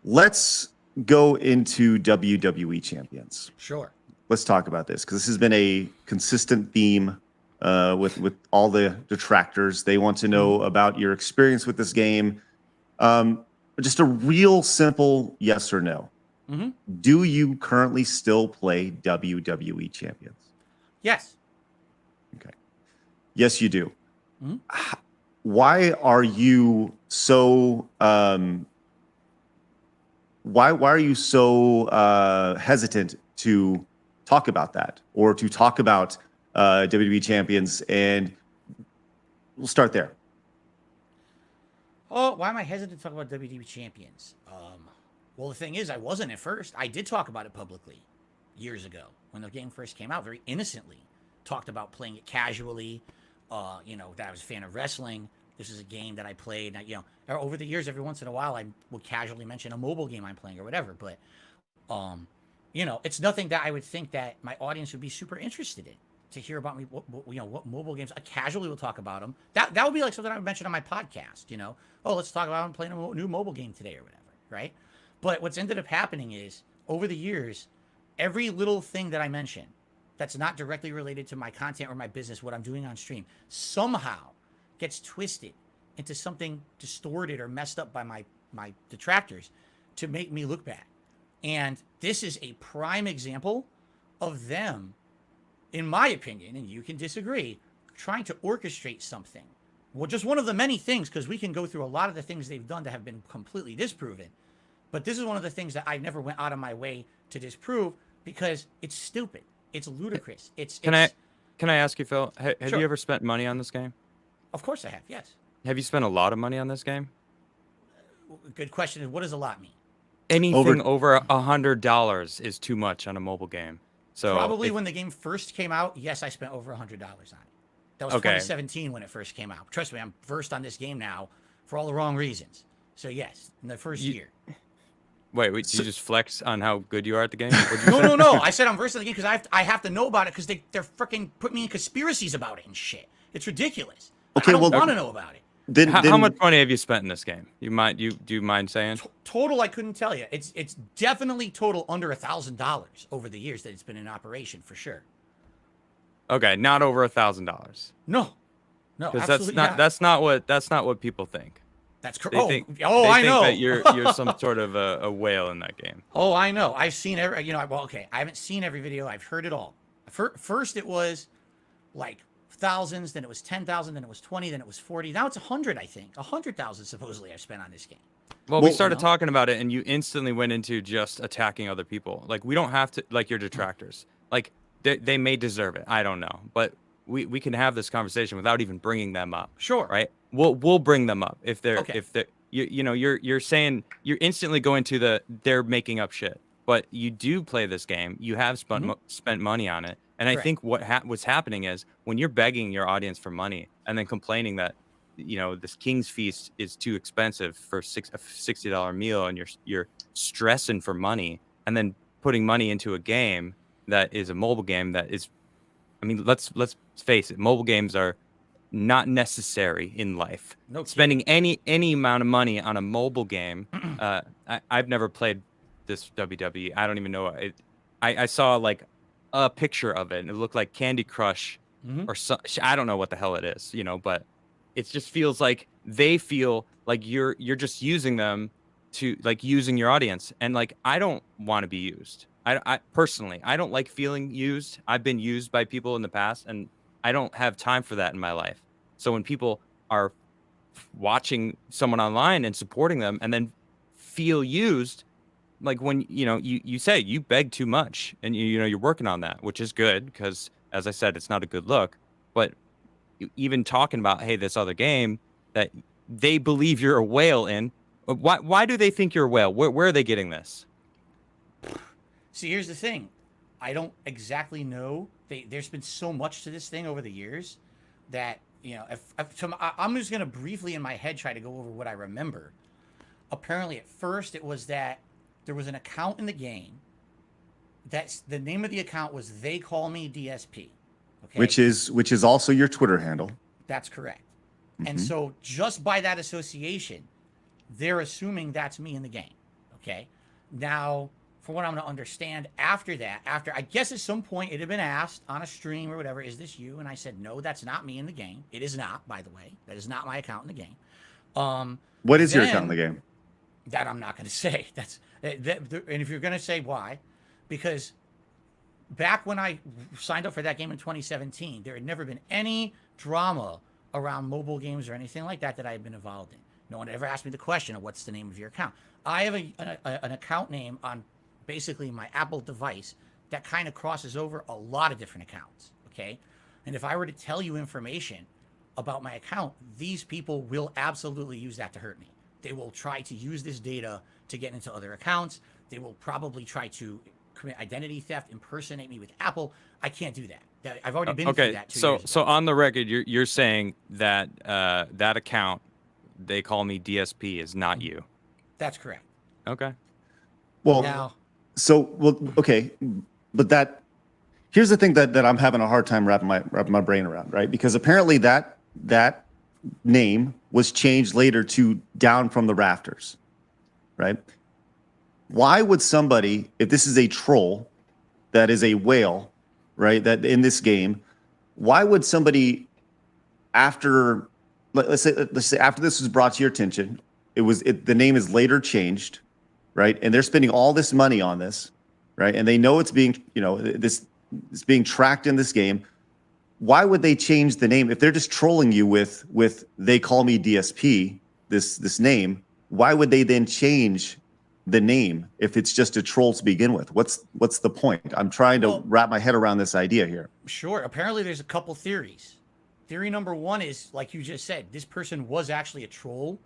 Let's go into WWE Champions. Sure. Let's talk about this because this has been a consistent theme with all the detractors. They want to know about your experience with this game. Just a real simple yes or no. Mm-hmm. Do you currently still play WWE Champions? Yes. Okay. Yes, you do. Mm-hmm. Why are you so why are you so hesitant to talk about that or to talk about WWE Champions? And we'll start there. Oh, why am I hesitant to talk about WWE Champions? Well, the thing is, I wasn't at first. I did talk about it publicly years ago when the game first came out, very innocently. Talked about playing it casually. That I was a fan of wrestling. This is a game that I played. Over the years, every once in a while, I would casually mention a mobile game I'm playing or whatever. But, it's nothing that I would think that my audience would be super interested in to hear about me. What mobile games I casually will talk about them. That would be like something I would mention on my podcast. Oh, let's talk about I'm playing a new mobile game today or whatever, right? But what's ended up happening is over the years, every little thing that I mention that's not directly related to my content or my business, what I'm doing on stream, somehow gets twisted into something distorted or messed up by my detractors to make me look bad. And this is a prime example of them, in my opinion, and you can disagree, trying to orchestrate something. Well, just one of the many things, because we can go through a lot of the things they've done that have been completely disproven. But this is one of the things that I never went out of my way to disprove because it's stupid. It's ludicrous. Can I ask you, Phil? Have Sure. you ever spent money on this game? Of course I have, yes. Have you spent a lot of money on this game? Good question is, what does a lot mean? Anything over $100 is too much on a mobile game. So Probably when the game first came out, yes, I spent over $100 on it. That was 2017 when it first came out. Trust me, I'm versed on this game now for all the wrong reasons. So yes, in the first year. Wait, did you just flex on how good you are at the game? No. I said I'm versed in the game because I have to know about it because they're freaking put me in conspiracies about it and shit. It's ridiculous. Okay, I don't want to know about it. Then, how much money have you spent in this game? Do you mind saying? Total, I couldn't tell you. It's definitely total under $1,000 over the years that it's been in operation for sure. Okay, not over $1,000. No, because that's not what people think. That's correct. I think that you're some sort of a whale in that game. Oh, I know. I've seen every. I haven't seen every video. I've heard it all. First, it was like thousands. Then it was 10,000. Then it was 20. Then it was 40. Now it's 100. I think 100,000 supposedly I've spent on this game. Well, we started talking about it, and you instantly went into just attacking other people. Like we don't have to like your detractors. Like they may deserve it. I don't know, but we can have this conversation without even bringing them up. Sure. Right. We'll bring them up if they're you're saying you're instantly going to they're making up shit, but you do play this game. You have spent money on it, and I think what's happening is when you're begging your audience for money and then complaining that this King's Feast is too expensive for a $60 meal, and you're stressing for money, and then putting money into a game that is a mobile game that is, I mean, let's face it, mobile games are not necessary in life. No Spending any amount of money on a mobile game. I've never played this WWE. I don't even know it. I saw like a picture of it, and it looked like Candy Crush or I don't know what the hell it is, but it just feels like they feel like you're just using them to like using your audience, and like I don't want to be used. I personally, I don't like feeling used. I've been used by people in the past, and I don't have time for that in my life. So when people are watching someone online and supporting them and then feel used, like when, you say you beg too much, and you're working on that, which is good because, as I said, it's not a good look. But even talking about, hey, this other game that they believe you're a whale in, why do they think you're a whale? Where are they getting this? See, here's the thing. I don't exactly know. There's been so much to this thing over the years that, I'm just going to briefly in my head try to go over what I remember. Apparently, at first, it was that there was an account in the game. That's the name of the account was They Call Me DSP. Okay? Which is also your Twitter handle. That's correct. And so just by that association, they're assuming that's me in the game. Okay. Now, from what I'm going to understand after that, after I guess at some point it had been asked on a stream or whatever, is this you? And I said, no, that's not me in the game. It is not, by the way. That is not my account in the game. What is your account in Then the game? that I'm not going to say. And if you're going to say why, because back when I signed up for that game in 2017, there had never been any drama around mobile games or anything like that I had been involved in. No one ever asked me the question of what's the name of your account. I have an account name on basically my Apple device that kind of crosses over a lot of different accounts. Okay. And if I were to tell you information about my account, these people will absolutely use that to hurt me. They will try to use this data to get into other accounts. They will probably try to commit identity theft, impersonate me with Apple. I can't do that. I've already been through that 2 years ago. So on the record, you're saying that that account, they call me DSP, is not you. That's correct. Okay. Well, Now, okay, but here's the thing that I'm having a hard time wrapping my brain around, right? Because apparently that name was changed later to Down from the Rafters, right? Why would somebody, if this is a troll that is a whale, right, that in this game, why would somebody let's say after this was brought to your attention, the name is later changed, right? And they're spending all this money on this, right? And they know it's being, it's being tracked in this game. Why would they change the name if they're just trolling you with they call me DSP, this name? Why would they then change the name if it's just a troll to begin with? What's the point? I'm trying to wrap my head around this idea here. Sure. Apparently, there's a couple theories. Theory number one is, like you just said, this person was actually a troll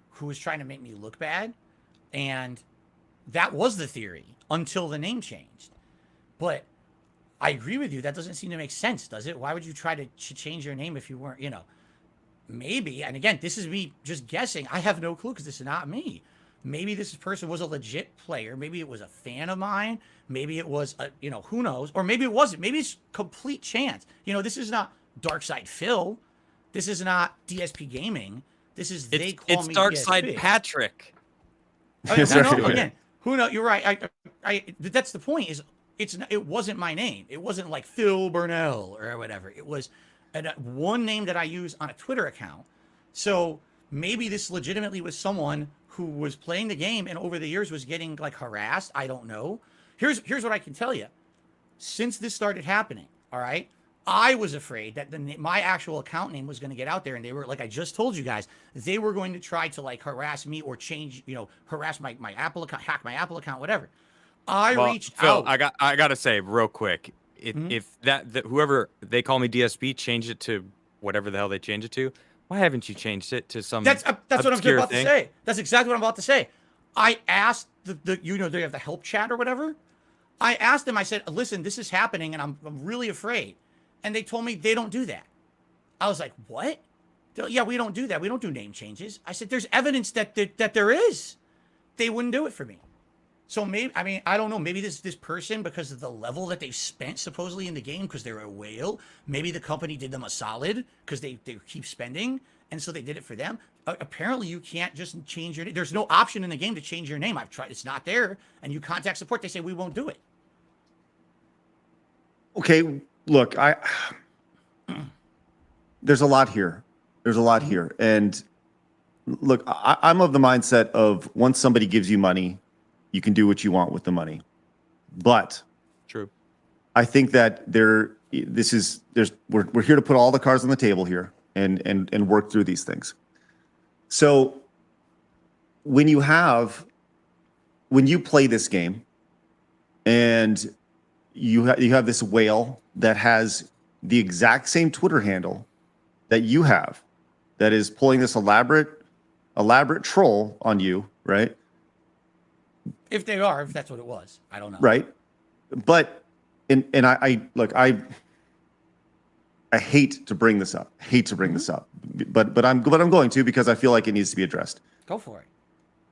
who was trying to make me look bad. And that was the theory until the name changed. But I agree with you. That doesn't seem to make sense, does it? Why would you try to change your name if you weren't, maybe. And again, this is me just guessing. I have no clue because this is not me. Maybe this person was a legit player. Maybe it was a fan of mine. Maybe it was, who knows? Or maybe it wasn't. Maybe it's complete chance. This is not Darkside Phil. This is not DSP Gaming. This is they call me Darkside DSP. Patrick. Again, who knows? You're right. That's the point. It wasn't my name. It wasn't like Phil Burnell or whatever. It was one name that I use on a Twitter account. So maybe this legitimately was someone who was playing the game and over the years was getting like harassed. I don't know. Here's what I can tell you. Since this started happening, all right, I was afraid that my actual account name was going to get out there, and they were, like I just told you guys, they were going to try to like harass me or change, harass my Apple account, hack my Apple account, whatever. I reached Phil, out. I gotta say real quick, if whoever they call me DSP changed it to whatever the hell they changed it to, why haven't you changed it to some? That's what I'm about to say. That's exactly what I'm about to say. I asked they have the help chat or whatever. I asked them. I said, listen, this is happening, and I'm really afraid. And they told me they don't do that. I was like, what? They're like, yeah, we don't do that. We don't do name changes. I said, there's evidence that there is. They wouldn't do it for me. So maybe, I don't know. Maybe this person, because of the level that they've spent supposedly in the game, because they're a whale, maybe the company did them a solid because they keep spending. And so they did it for them. Apparently, you can't just change your name. There's no option in the game to change your name. I've tried. It's not there. And you contact support. They say, we won't do it. Okay, look, there's a lot here. And look, I'm of the mindset of once somebody gives you money, you can do what you want with the money. But true, I think that we're here to put all the cards on the table here and work through these things. So when you play this game and you have this whale that has the exact same Twitter handle that you have, that is pulling this elaborate troll on you, right? If that's what it was, I don't know. Right, but I hate to bring this up. But I'm going to because I feel like it needs to be addressed. Go for it.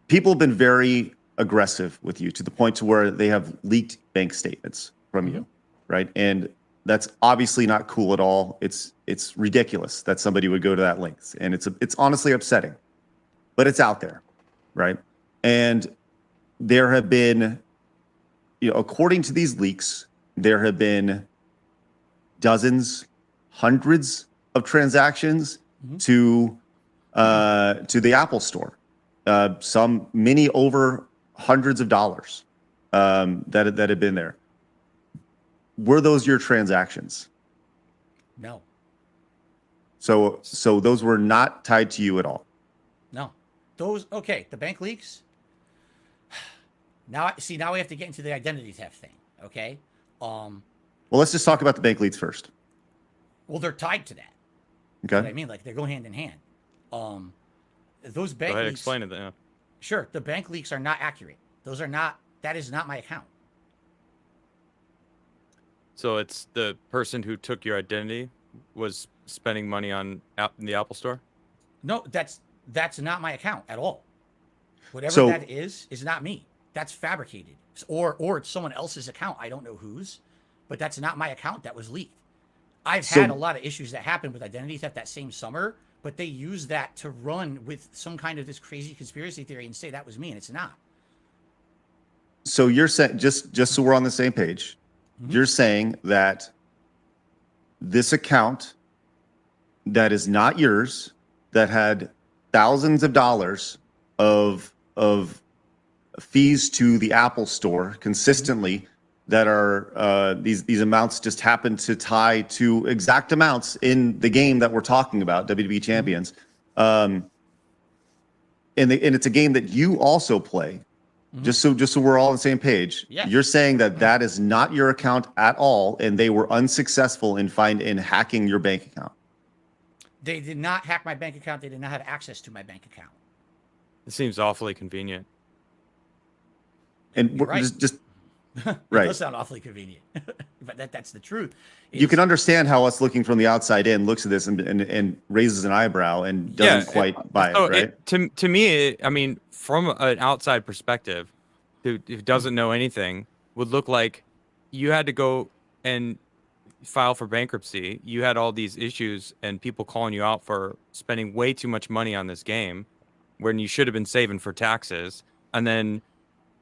People have been very aggressive with you to the point to where they have leaked bank statements from you, right? And that's obviously not cool at all. It's ridiculous that somebody would go to that length, and it's honestly upsetting, but it's out there, right? And there have been, according to these leaks, there have been dozens, hundreds of transactions to the Apple Store. Many over hundreds of dollars that have been there. Were those your transactions? No. So those were not tied to you at all. No. The bank leaks. Now we have to get into the identity theft thing. Okay. Well, let's just talk about the bank leaks first. Well, they're tied to that. Okay. You know what I mean, like, they go hand in hand. Those bank Go ahead, leaks. explain it. Yeah. Sure, the bank leaks are not accurate. That is not my account. So it's the person who took your identity was spending money on in the Apple Store? No, that's not my account at all. Whatever So- that is not me. That's fabricated. Or it's someone else's account. I don't know whose, but that's not my account that was leaked. I've had a lot of issues that happened with identity theft that same summer, but they use that to run with some kind of this crazy conspiracy theory and say that was me, and it's not. So you're saying, just so we're on the same page, you're saying that this account that is not yours, that had thousands of dollars of fees to the Apple Store consistently, that are these amounts just happen to tie to exact amounts in the game that we're talking about, WWE Champions, and it's a game that you also play. Just so we're all on the same page. Yeah. You're saying that is not your account at all, and they were unsuccessful in hacking your bank account. They did not hack my bank account. They did not have access to my bank account. It seems awfully convenient. And You're right. just It right. does sound awfully convenient, but that's the truth. You can understand how us looking from the outside in looks at this and raises an eyebrow and doesn't quite buy so it, right? To me, I mean, from an outside perspective, who doesn't know anything, would look like you had to go and file for bankruptcy. You had all these issues and people calling you out for spending way too much money on this game when you should have been saving for taxes. And then,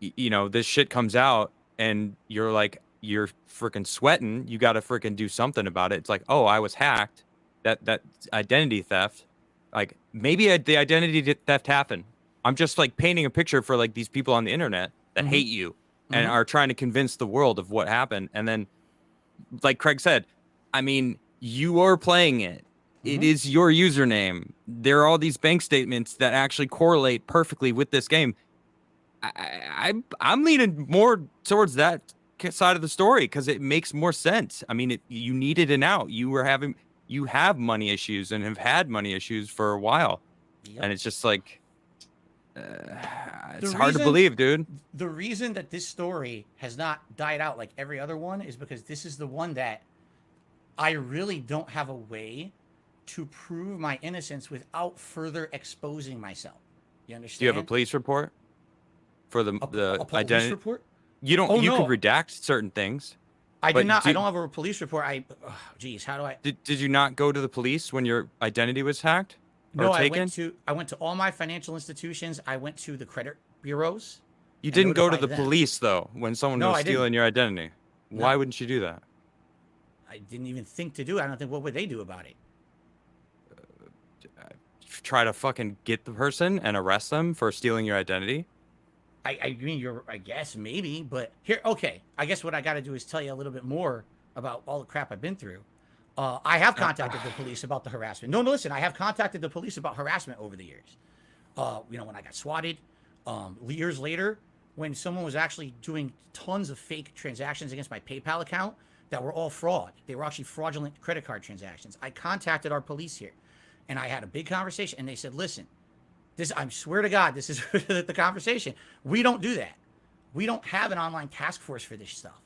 this shit comes out and you're like, you're freaking sweating. You got to freaking do something about it. It's like, oh, I was hacked. That identity theft. Like, maybe the identity theft happened. I'm just like painting a picture for like these people on the internet that hate you and are trying to convince the world of what happened. And then, like Craig said, I mean, you are playing it. It is your username. There are all these bank statements that actually correlate perfectly with this game. I'm leaning more towards that side of the story because it makes more sense. I mean, you needed an out. You have money issues and have had money issues for a while, and it's just like it's hard to believe, dude. The reason that this story has not died out like every other one is because this is the one that I really don't have a way to prove my innocence without further exposing myself. You understand? Do you have a police report for the a police identity report? You don't. Oh, you no. can redact certain things. I but did not. I don't have a police report. Geez, how do I? Did you not go to the police when your identity was hacked? No, or taken? I went to all my financial institutions. I went to the credit bureaus. You and didn't go to the notified them. police though when someone No, was I didn't. stealing your identity. No. Why wouldn't you do that? I didn't even think to do it. I don't think. What would they do about it? Try to fucking get the person and arrest them for stealing your identity? I mean, I guess maybe, but here, okay. I guess what I got to do is tell you a little bit more about all the crap I've been through. I have contacted the police about the harassment. No, listen, I have contacted the police about harassment over the years. When I got swatted, years later, when someone was actually doing tons of fake transactions against my PayPal account that were all fraud. They were actually fraudulent credit card transactions. I contacted our police here, and I had a big conversation, and they said, listen, I swear to God, this is the conversation. We don't do that. We don't have an online task force for this stuff.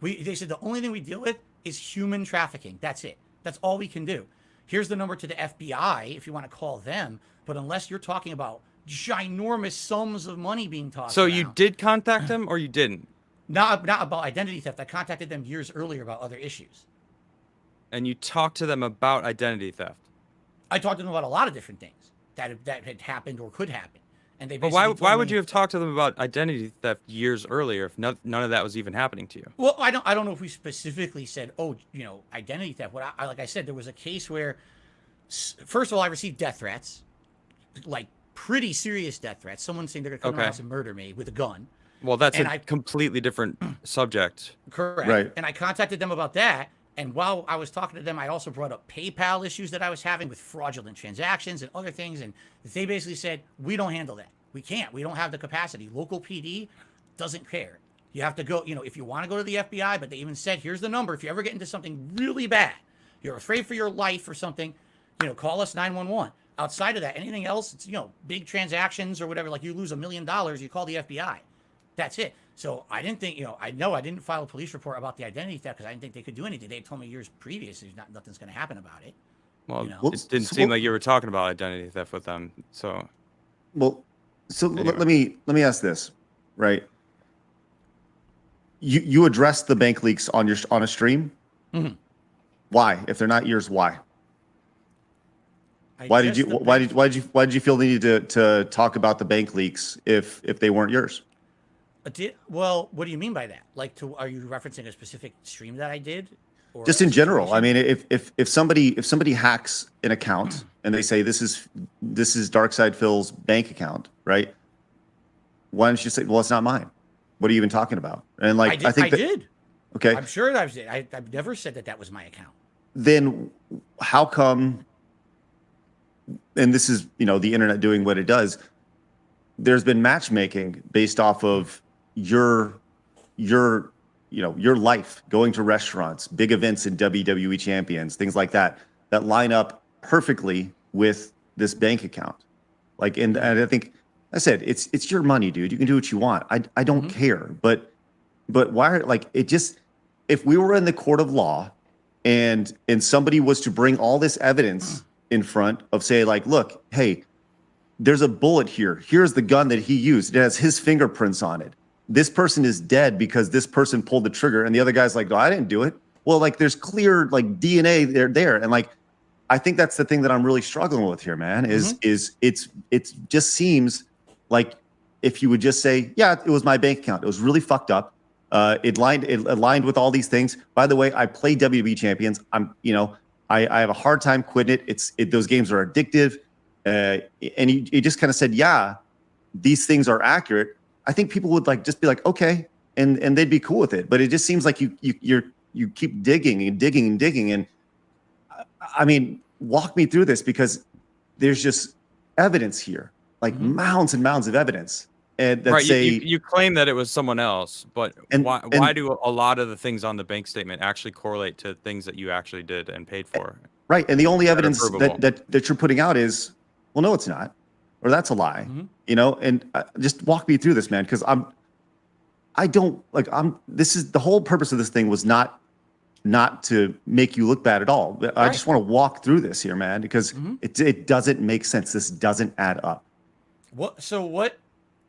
They said the only thing we deal with is human trafficking. That's it. That's all we can do. Here's the number to the FBI if you want to call them. But unless you're talking about ginormous sums of money being tossed So around, you did contact them or you didn't? not about identity theft. I contacted them years earlier about other issues. And you talked to them about identity theft? I talked to them about a lot of different things that had happened or could happen. And they But basically why told would me, you have talked to them about identity theft years earlier if none of that was even happening to you? well, I don't know if we specifically said, oh, identity theft. What like I said, there was a case where, first of all, I received death threats, like pretty serious death threats. Someone saying they're gonna come to my Okay. house and murder me with a gun. Well, that's And a completely different subject. correct. Right. And I contacted them about that. And while I was talking to them, I also brought up PayPal issues that I was having with fraudulent transactions and other things. And they basically said, we don't handle that. We can't. We don't have the capacity. Local PD doesn't care. You have to go, if you want to go to the FBI, but they even said, here's the number. If you ever get into something really bad, you're afraid for your life or something, call us 911. Outside of that, anything else, it's, big transactions or whatever, like you lose $1 million, you call the FBI. That's it. So I didn't think, I didn't file a police report about the identity theft because I didn't think they could do anything. They told me years previous, nothing's going to happen about it. Well, Well, it didn't so seem what- like you were talking about identity theft with them. So Well, so Anyway. let me ask this, right? You addressed the bank leaks on a stream. Mhm. Why? If they're not yours, why? I Why did just- you why did you feel the need to talk about the bank leaks if they weren't yours? Well, what do you mean by that? Like, are you referencing a specific stream that I did? Or Just a in general. I situation? mean, if somebody hacks an account and they say this is Darkside Phil's bank account, right? Why don't you say, well, it's not mine? What are you even talking about? And like I think that, did. okay, I'm sure I've never said that was my account. then how come, and this is the internet doing what it does, there's been matchmaking based off of your life, going to restaurants, big events in WWE Champions, things like that line up perfectly with this bank account. Like, and I think I said it's your money, dude. You can do what you want. I don't care. But why, like, it just, if we were in the court of law and somebody was to bring all this evidence in front of, say, like, look, hey, there's a bullet here. Here's the gun that he used. It has his fingerprints on it. This person is dead because this person pulled the trigger, and the other guy's like, no, I didn't do it. Well, like, there's clear, like, DNA there. And like, I think that's the thing that I'm really struggling with here, man, is it's just seems like if you would just say, yeah, it was my bank account. It was really fucked up. It aligned with all these things. By the way, I play WWE Champions. I have a hard time quitting it. Those games are addictive. And you just kind of said, yeah, these things are accurate. I think people would just be like, okay, and they'd be cool with it. But it just seems like you keep digging and digging and digging. And I mean, walk me through this, because there's just evidence here, like mounds and mounds of evidence. And that right, say you claim that it was someone else, but And- why and- do a lot of the things on the bank statement actually correlate to things that you actually did and paid for? right, and the only evidence provable. that you're putting out is, well, no, it's not, or that's a lie. And just walk me through this, man, because this is the whole purpose of this thing was not to make you look bad at all. But I just want to walk through this here, man, because it doesn't make sense. This doesn't add up. What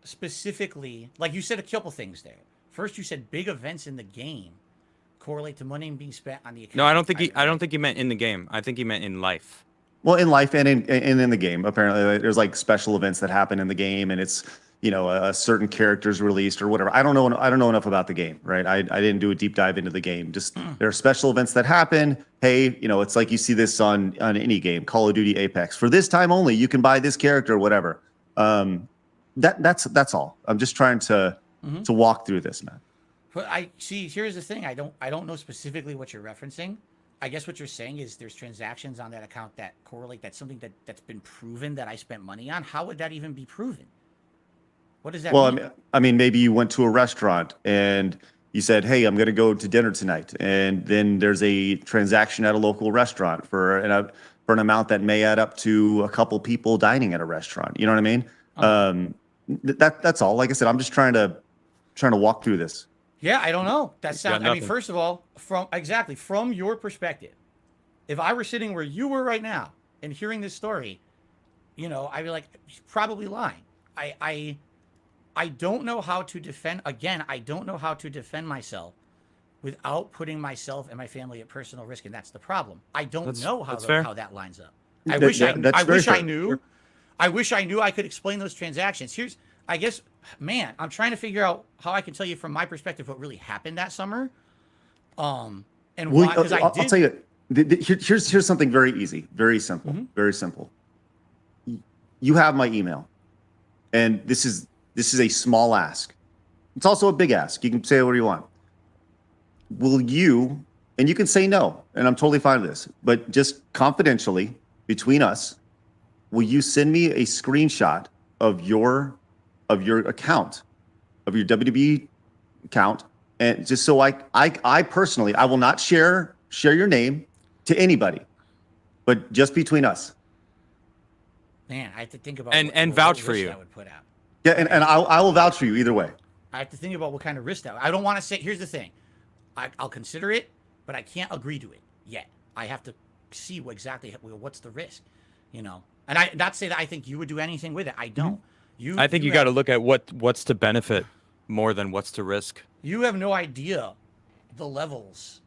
specifically, like you said a couple things there. First, you said big events in the game correlate to money being spent on the account. No, I don't think he meant in the game. I think he meant in life. Well, in life and in the game, apparently there's like special events that happen in the game, and it's a certain character's released or whatever. I don't know enough about the game, right? I didn't do a deep dive into the game. Just there are special events that happen. Hey, it's like you see this on any game, Call of Duty, Apex. For this time only, you can buy this character or whatever. That's all. I'm just trying to walk through this, man. But here's the thing. I don't know specifically what you're referencing. I guess what you're saying is there's transactions on that account that correlate. That's something that's been proven that I spent money on. How would that even be proven? What does that mean? I mean, maybe you went to a restaurant and you said, hey, I'm going to go to dinner tonight. And then there's a transaction at a local restaurant for an amount that may add up to a couple people dining at a restaurant. You know what I mean? That's all. Like I said, I'm just trying to walk through this. Yeah, I don't know. That sounds. I mean, nothing. first of all, from your perspective, if I were sitting where you were right now and hearing this story, I'd be like, he's probably lying. I don't know how to defend. Again, I don't know how to defend myself without putting myself and my family at personal risk, and that's the problem. I don't know how fair. that lines up. That's very I fair. knew. I wish I knew I could explain those transactions. Here's, I guess, man, I'm trying to figure out how I can tell you from my perspective what really happened that summer. And Well, why? Because I I'll did. tell you. Here's something very easy, very simple, very simple. You have my email, and this is a small ask. It's also a big ask. You can say whatever you want. Will you? And you can say no, and I'm totally fine with this. But just confidentially between us, will you send me a screenshot of your account, of your WWE account, and just so I personally, I will not share your name to anybody, but just between us. Man, I have to think about And what vouch for risk you. that would put out. Yeah, and I will vouch for you either way. I have to think about what kind of risk that. I don't want to say. Here's the thing, I'll consider it, but I can't agree to it yet. I have to see what's the risk, you know. And I not say that I think you would do anything with it. I don't. I think you got to look at what's to benefit more than what's to risk. You have no idea the levels,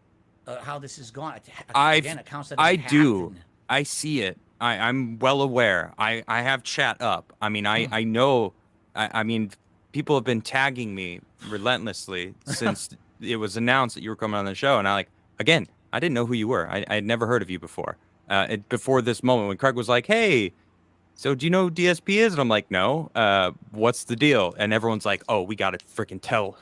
how this has gone. Again, accounts that have I been do. hacked and- I see it. I'm well aware. I have chat up. I mean, I know. I mean, people have been tagging me relentlessly since it was announced that you were coming on the show. And I didn't know who you were. I had never heard of you before. Before this moment when Craig was like, "Hey, so do you know who DSP is?" And I'm like, "No. What's the deal?" And everyone's like, "Oh, we got to freaking tell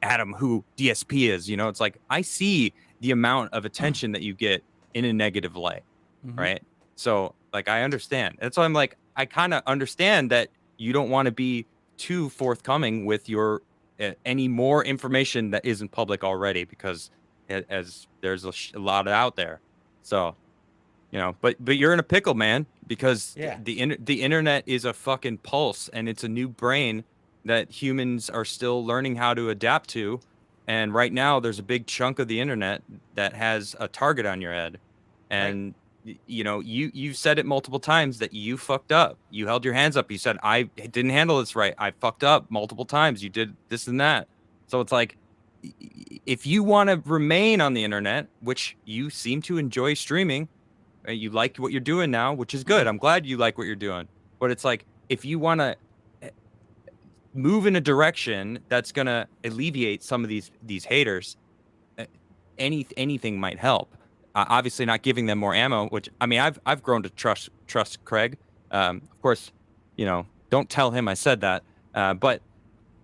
Adam who DSP is." You know, it's like I see the amount of attention that you get in a negative light, right? So like I understand. That's why I'm like, I kind of understand that you don't want to be too forthcoming with your any more information that isn't public already, because as there's a lot out there. So, you know, but you're in a pickle, man, because the internet is a fucking pulse, and it's a new brain that humans are still learning how to adapt to. And right now there's a big chunk of the internet that has a target on your head. And you know, you've said it multiple times that you fucked up. You held your hands up. You said, I didn't handle this right. I fucked up multiple times. You did this and that. So it's like, if you want to remain on the internet, which you seem to enjoy streaming, you like what you're doing now, which is good. I'm glad you like what you're doing. But it's like, if you want to move in a direction that's going to alleviate some of these haters, anything might help. Obviously not giving them more ammo, which, I mean, I've grown to trust Craig. Of course, you know, don't tell him I said that. But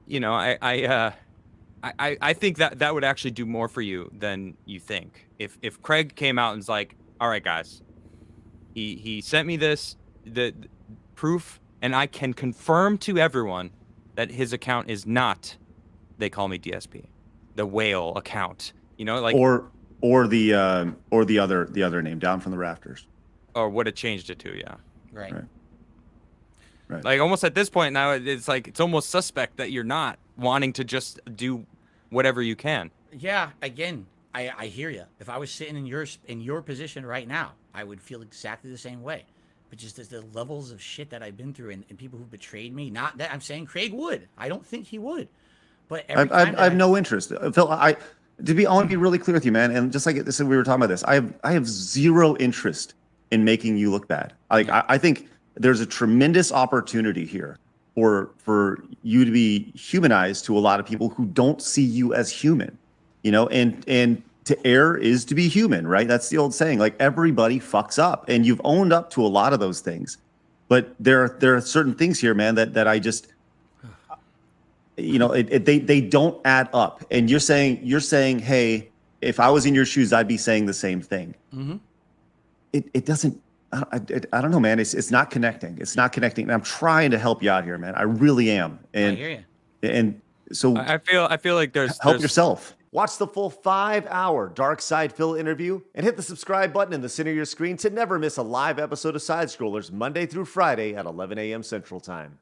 you know, I think that would actually do more for you than you think. If Craig came out and was like, "All right, guys, he sent me the proof, and I can confirm to everyone that his account is not, they call me DSP, the whale account." You know, like or the other name, Down from the Rafters, or what it changed it to, yeah. Right. Like almost at this point now, it's like it's almost suspect that you're not wanting to just do whatever you can. Yeah. Again, I hear you. If I was sitting in your position right now, I would feel exactly the same way. But just the levels of shit that I've been through and people who betrayed me. Not that I'm saying Craig would. I don't think he would. But every time I have no interest. Phil, I want to be really clear with you, man. And just like this, we were talking about this. I have zero interest in making you look bad. Like I think there's a tremendous opportunity here for you to be humanized to a lot of people who don't see you as human, you know, and to err is to be human, right? That's the old saying. Like everybody fucks up, and you've owned up to a lot of those things. But there are certain things here, man, that I just, you know, they don't add up. And you're saying, hey, if I was in your shoes, I'd be saying the same thing. It doesn't. I don't know, man. It's not connecting. It's not connecting. And I'm trying to help you out here, man. I really am. And I hear you. And so I feel like help yourself. Watch the full 5-hour Dark Side Phil interview and hit the subscribe button in the center of your screen to never miss a live episode of Side Scrollers Monday through Friday at 11 a.m. Central Time.